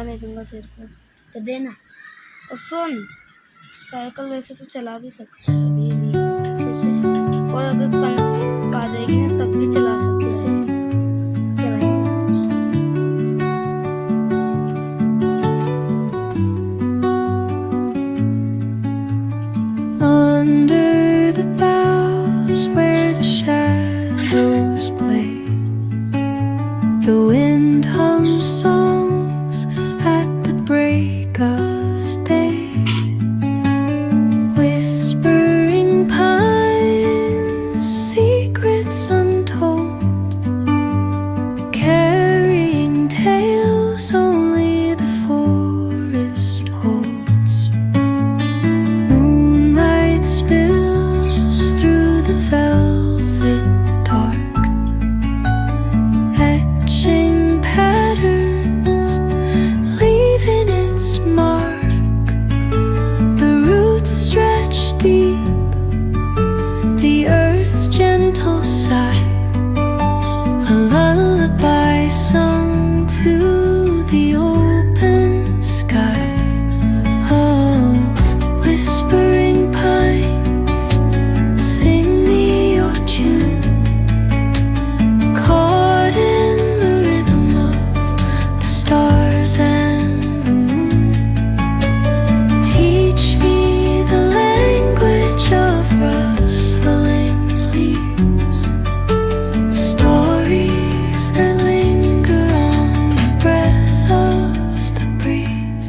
नहीं दूंगा तेरे को। तो देना। और सुन, साइकिल वैसे तो चला भी सकता है अभी नहीं कैसे, और अगर कल आ जाएगी ना तब भी चला सकते हैं। Under the boughs where the shadows play, the wind hums songs at the break of day. Whispering pines, secrets untold, carrying tales only the forest holds. Moonlight spills through the velvet dark, etching patterns, leaving its mark. The roots stretch deep, the earth's gentle sigh, a lullaby sung to the open sky. Oh, whispering pines, sing me your tune, caught in the rhythm of the stars and the moon. Teach me the language of rustling leaves, stories that linger on the breath of the breeze.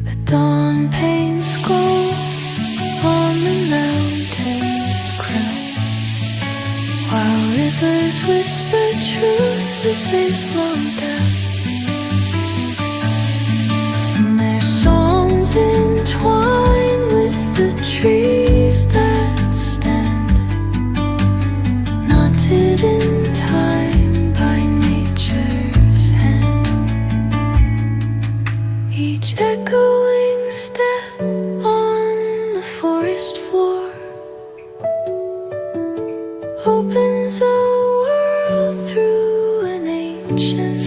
The dawn paints gold on the mountain's crown, while rivers whisper truth as they flow down. And their songs entwine with the trees that stand, knotted in time by nature's hand. Each echoing step on the forest floor opens a world through an ancient